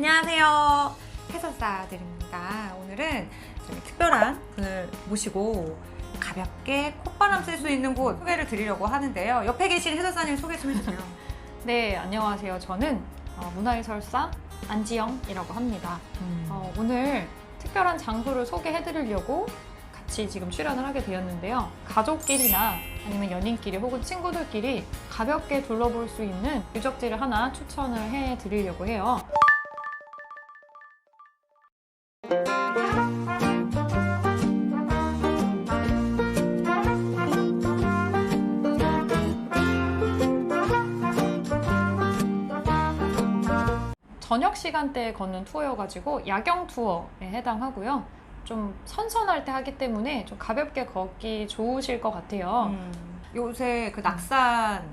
안녕하세요, 해설사들입니다. 오늘은 좀 특별한 분을 모시고 가볍게 콧바람 쐴 수 있는 곳 소개를 드리려고 하는데요. 옆에 계신 해설사님 소개 좀 해주세요. 네, 안녕하세요. 저는 문화해설사 안지영이라고 합니다. 오늘 특별한 장소를 소개해드리려고 같이 지금 출연을 하게 되었는데요. 가족끼리나 아니면 연인끼리 혹은 친구들끼리 가볍게 둘러볼 수 있는 유적지를 하나 추천을 해드리려고 해요. 저녁 시간대에 걷는 투어여가지고 야경 투어에 해당하고요. 좀 선선할 때 하기 때문에 좀 가볍게 걷기 좋으실 것 같아요. 요새 그 낙산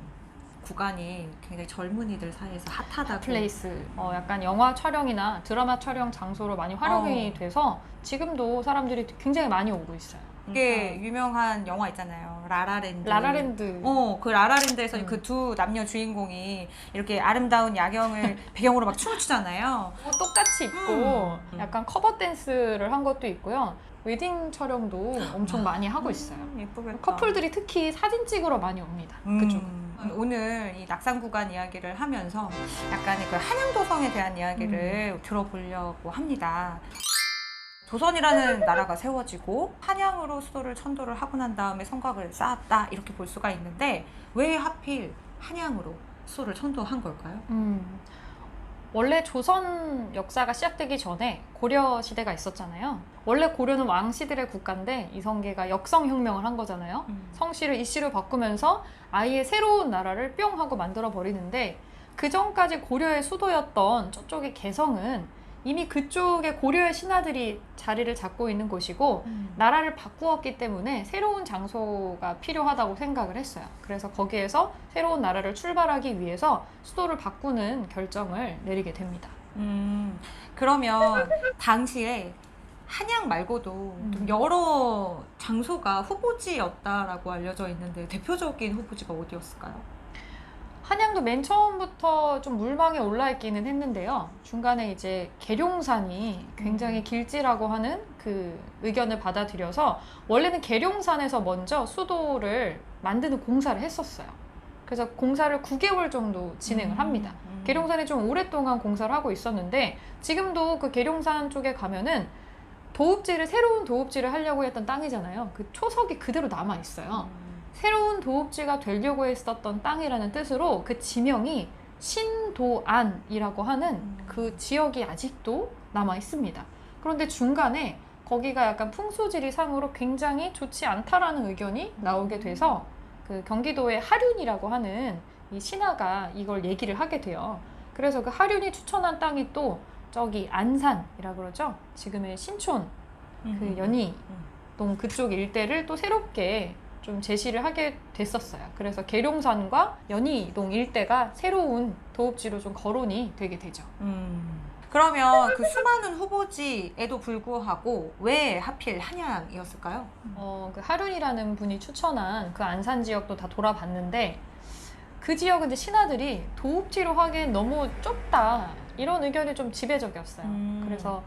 구간이 굉장히 젊은이들 사이에서 핫하다고. 플레이스, 약간 영화 촬영이나 드라마 촬영 장소로 많이 활용이 돼서 지금도 사람들이 굉장히 많이 오고 있어요. 이게 유명한 영화 있잖아요. 라라랜드. 라라랜드. 그 라라랜드에서 그 두 남녀 주인공이 이렇게 아름다운 야경을 배경으로 막 춤을 추잖아요. 똑같이 입고 약간 커버 댄스를 한 것도 있고요. 웨딩 촬영도 엄청 많이 하고 있어요. 예쁘겠다. 커플들이 특히 사진 찍으러 많이 옵니다. 그쪽은. 오늘 이 낙산 구간 이야기를 하면서 약간의 그 한양도성에 대한 이야기를 들어보려고 합니다. 조선이라는 나라가 세워지고 한양으로 수도를 천도를 하고 난 다음에 성곽을 쌓았다 이렇게 볼 수가 있는데 왜 하필 한양으로 수도를 천도한 걸까요? 원래 조선 역사가 시작되기 전에 고려 시대가 있었잖아요. 원래 고려는 왕씨들의 국가인데 이성계가 역성혁명을 한 거잖아요. 성씨를 이씨로 바꾸면서 아예 새로운 나라를 뿅 하고 만들어 버리는데 그 전까지 고려의 수도였던 저쪽의 개성은 이미 그쪽에 고려의 신하들이 자리를 잡고 있는 곳이고 나라를 바꾸었기 때문에 새로운 장소가 필요하다고 생각을 했어요. 그래서 거기에서 새로운 나라를 출발하기 위해서 수도를 바꾸는 결정을 내리게 됩니다. 그러면 당시에 한양 말고도 좀 여러 장소가 후보지였다라고 알려져 있는데 대표적인 후보지가 어디였을까요? 한양도 맨 처음부터 좀 물망에 올라 있기는 했는데요. 중간에 이제 계룡산이 굉장히 길지라고 하는 그 의견을 받아들여서 원래는 계룡산에서 먼저 수도를 만드는 공사를 했었어요. 그래서 공사를 9개월 정도 진행을 합니다. 계룡산이 좀 오랫동안 공사를 하고 있었는데 지금도 그 계룡산 쪽에 가면은 새로운 도읍지를 하려고 했던 땅이잖아요. 그 초석이 그대로 남아 있어요. 새로운 도읍지가 되려고 했었던 땅이라는 뜻으로 그 지명이 신도안이라고 하는 그 지역이 아직도 남아 있습니다. 그런데 중간에 거기가 약간 풍수지리상으로 굉장히 좋지 않다라는 의견이 나오게 돼서 그 경기도의 하륜이라고 하는 이 신하가 이걸 얘기를 하게 돼요. 그래서 그 하륜이 추천한 땅이 또 저기 안산이라고 그러죠. 지금의 신촌, 그 연희동 그쪽 일대를 또 새롭게 좀 제시를 하게 됐었어요. 그래서 계룡산과 연희동 일대가 새로운 도읍지로 좀 거론이 되게 되죠. 그러면 그 수많은 후보지에도 불구하고 왜 하필 한양이었을까요? 그 하륜이라는 분이 추천한 그 안산 지역도 다 돌아봤는데 그 지역은 이제 신하들이 도읍지로 하기엔 너무 좁다 이런 의견이 좀 지배적이었어요. 그래서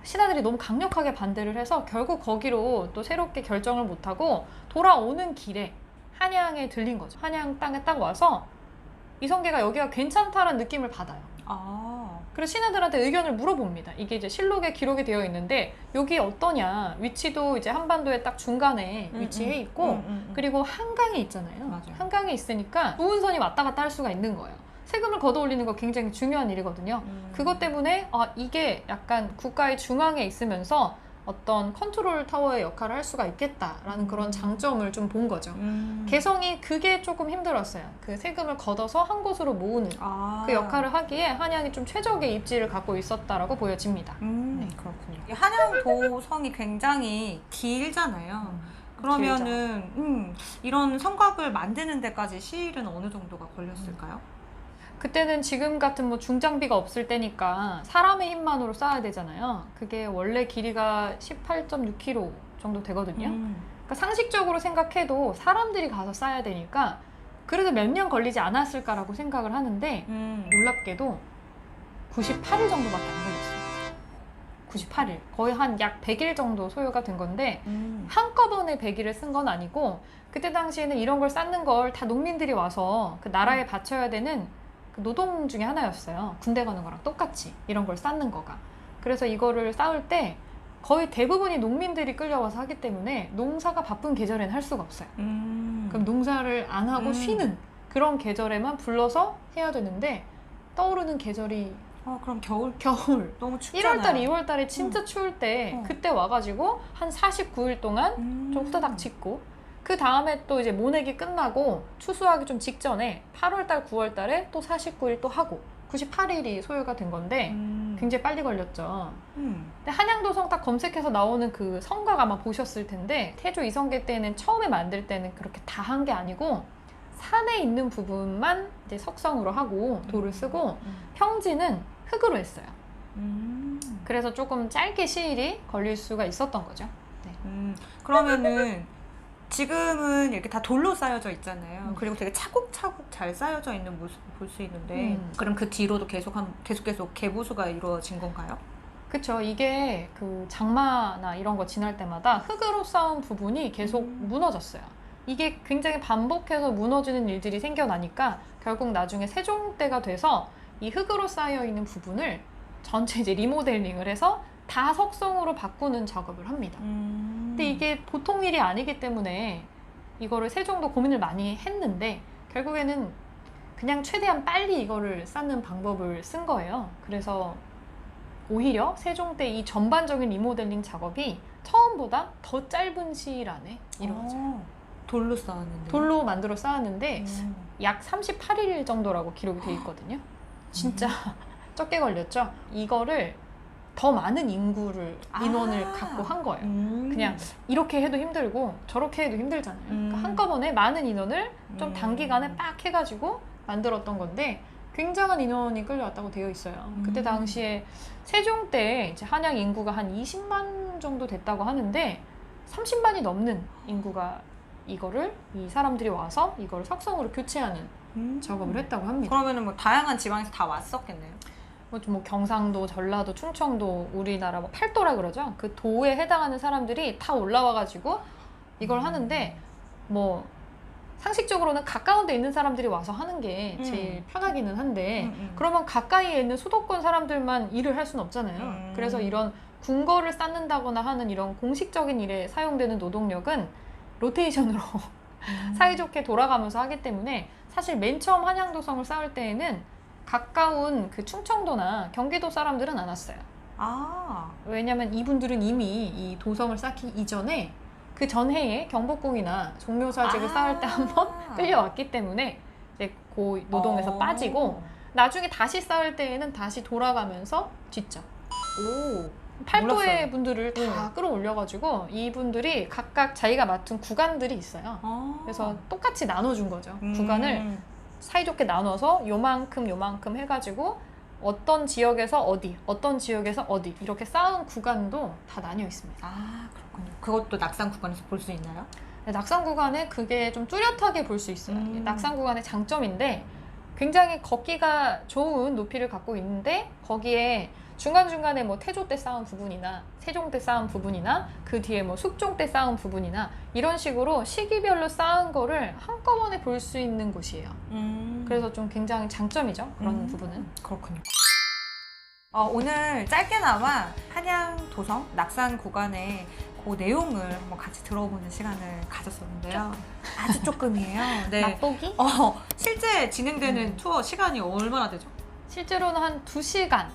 신하들이 너무 강력하게 반대를 해서 결국 거기로 또 새롭게 결정을 못하고 돌아오는 길에 한양에 들린 거죠. 한양 땅에 딱 와서 이성계가 여기가 괜찮다라는 느낌을 받아요. 그래서 신하들한테 의견을 물어봅니다. 이게 이제 실록에 기록이 되어 있는데 여기 어떠냐, 위치도 이제 한반도의 딱 중간에 위치해 있고 그리고 한강이 있잖아요. 맞아요. 한강이 있으니까 좋은 선이 왔다 갔다 할 수가 있는 거예요. 세금을 걷어 올리는 거 굉장히 중요한 일이거든요. 그것 때문에 이게 약간 국가의 중앙에 있으면서 어떤 컨트롤 타워의 역할을 할 수가 있겠다라는 그런 장점을 좀 본 거죠. 개성이 그게 조금 힘들었어요. 그 세금을 걷어서 한 곳으로 모으는 그 역할을 하기에 한양이 좀 최적의 입지를 갖고 있었다라고 보여집니다. 그렇군요. 한양도성이 굉장히 길잖아요. 그러면은 이런 성곽을 만드는 데까지 시일은 어느 정도가 걸렸을까요? 그때는 지금 같은 뭐 중장비가 없을 때니까 사람의 힘만으로 쌓아야 되잖아요. 그게 원래 길이가 18.6km 정도 되거든요. 그러니까 상식적으로 생각해도 사람들이 가서 쌓아야 되니까 그래도 몇 년 걸리지 않았을까라고 생각을 하는데 놀랍게도 98일 정도밖에 안 걸렸어요. 98일. 거의 한 약 100일 정도 소요가 된 건데 한꺼번에 100일을 쓴 건 아니고 그때 당시에는 이런 걸 쌓는 걸 다 농민들이 와서 그 나라에 바쳐야 되는 그 노동 중에 하나였어요. 군대 가는 거랑 똑같이 이런 걸 쌓는 거가. 그래서 이거를 쌓을 때 거의 대부분이 농민들이 끌려와서 하기 때문에 농사가 바쁜 계절에는 할 수가 없어요. 그럼 농사를 안 하고 쉬는 그런 계절에만 불러서 해야 되는데 떠오르는 계절이 그럼 겨울 겨울. 너무 춥잖아요. 1월달, 2월달에 진짜 추울 때 그때 와가지고 한 49일 동안 좀 후다닥 짓고 그 다음에 또 이제 모내기 끝나고 추수하기 좀 직전에 8월달, 9월달에 또 49일 또 하고 98일이 소요가 된 건데 굉장히 빨리 걸렸죠. 근데 한양도성 딱 검색해서 나오는 그 성곽 아마 보셨을 텐데 태조 이성계 때는 처음에 만들 때는 그렇게 다 한 게 아니고 산에 있는 부분만 이제 석성으로 하고 돌을 쓰고 평지는 흙으로 했어요. 그래서 조금 짧게 시일이 걸릴 수가 있었던 거죠. 네. 그러면은 지금은 이렇게 다 돌로 쌓여져 있잖아요. 그리고 되게 차곡차곡 잘 쌓여져 있는 모습을 볼 수 있는데 그럼 그 뒤로도 계속 개보수가 이루어진 건가요? 그쵸. 이게 그 장마나 이런 거 지날 때마다 흙으로 쌓은 부분이 계속 무너졌어요. 이게 굉장히 반복해서 무너지는 일들이 생겨나니까 결국 나중에 세종 때가 돼서 이 흙으로 쌓여 있는 부분을 전체 이제 리모델링을 해서 다 석성으로 바꾸는 작업을 합니다. 근데 이게 보통 일이 아니기 때문에 이거를 세종도 고민을 많이 했는데 결국에는 그냥 최대한 빨리 이거를 쌓는 방법을 쓴 거예요. 그래서 오히려 세종 때 이 전반적인 리모델링 작업이 처음보다 더 짧은 시일 안에 이루어져요. 돌로 쌓았는데. 돌로 만들어 쌓았는데 약 38일 정도라고 기록이 돼 있거든요. 진짜 적게 걸렸죠. 이거를 더 많은 인원을 갖고 한 거예요. 그냥 이렇게 해도 힘들고 저렇게 해도 힘들잖아요. 그러니까 한꺼번에 많은 인원을 좀 단기간에 빡 해가지고 만들었던 건데 굉장한 인원이 끌려왔다고 되어 있어요. 그때 당시에 세종 때 이제 한양 인구가 한 20만 정도 됐다고 하는데 30만이 넘는 인구가 이 사람들이 와서 이걸 석성으로 교체하는 작업을 했다고 합니다. 그러면은 뭐 다양한 지방에서 다 왔었겠네요. 뭐 경상도, 전라도, 충청도, 우리나라 뭐 팔도라 그러죠. 그 도에 해당하는 사람들이 다 올라와가지고 이걸 하는데 뭐 상식적으로는 가까운 데 있는 사람들이 와서 하는 게 제일 편하기는 한데 그러면 가까이에 있는 수도권 사람들만 일을 할 수는 없잖아요. 그래서 이런 궁궐을 쌓는다거나 하는 이런 공식적인 일에 사용되는 노동력은 로테이션으로 사이좋게 돌아가면서 하기 때문에 사실 맨 처음 한양도성을 쌓을 때에는 가까운 그 충청도나 경기도 사람들은 안 왔어요. 왜냐면 이분들은 이미 이 도성을 쌓기 이전에 그 전해에 경복궁이나 종묘사직을 쌓을 때 한번 끌려왔기 때문에 이제 그 노동에서 빠지고 나중에 다시 쌓을 때에는 다시 돌아가면서 짓죠. 팔도의 몰랐어요. 분들을 다 끌어올려가지고 이분들이 각각 자기가 맡은 구간들이 있어요. 그래서 똑같이 나눠준 거죠. 구간을 사이좋게 나눠서 요만큼 해가지고 어떤 지역에서 어디 이렇게 쌓은 구간도 다 나뉘어 있습니다. 그렇군요. 그것도 낙산 구간에서 볼 수 있나요? 네, 낙산 구간에 그게 좀 뚜렷하게 볼 수 있어요. 낙산 구간의 장점인데 굉장히 걷기가 좋은 높이를 갖고 있는데 거기에 중간중간에 뭐 태조 때 쌓은 부분이나 세종 때 쌓은 부분이나 그 뒤에 뭐 숙종 때 쌓은 부분이나 이런 식으로 시기별로 쌓은 거를 한꺼번에 볼 수 있는 곳이에요. 그래서 좀 굉장히 장점이죠. 그런 부분은. 그렇군요. 오늘 짧게나마 한양도성 낙산 구간의 그 내용을 한번 같이 들어보는 시간을 가졌었는데요. 아주 조금이에요. 네. 맛보기? 실제 진행되는 투어 시간이 얼마나 되죠? 실제로는 한 2시간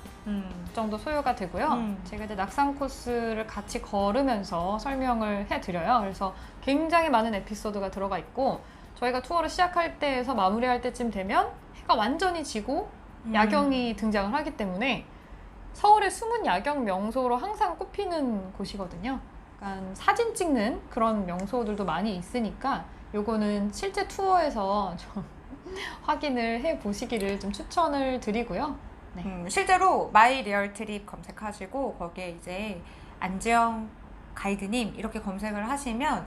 정도 소요가 되고요. 제가 이제 낙산 코스를 같이 걸으면서 설명을 해드려요. 그래서 굉장히 많은 에피소드가 들어가 있고 저희가 투어를 시작할 때에서 마무리할 때쯤 되면 해가 완전히 지고 야경이 등장을 하기 때문에 서울의 숨은 야경 명소로 항상 꼽히는 곳이거든요. 약간 사진 찍는 그런 명소들도 많이 있으니까 요거는 실제 투어에서 좀 확인을 해보시기를 좀 추천을 드리고요. 네. 실제로 마이 리얼 트립 검색하시고 거기에 이제 안지영 가이드님 이렇게 검색을 하시면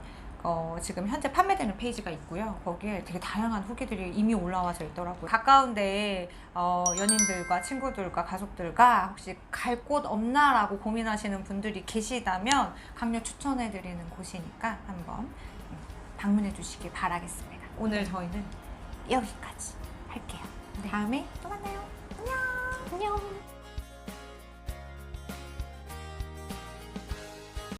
지금 현재 판매되는 페이지가 있고요. 거기에 되게 다양한 후기들이 이미 올라와져 있더라고요. 가까운데 연인들과 친구들과 가족들과 혹시 갈 곳 없나라고 고민하시는 분들이 계시다면 강력 추천해드리는 곳이니까 한번 방문해 주시길 바라겠습니다. 오늘 저희는 여기까지 할게요. 다음에 또 만나요.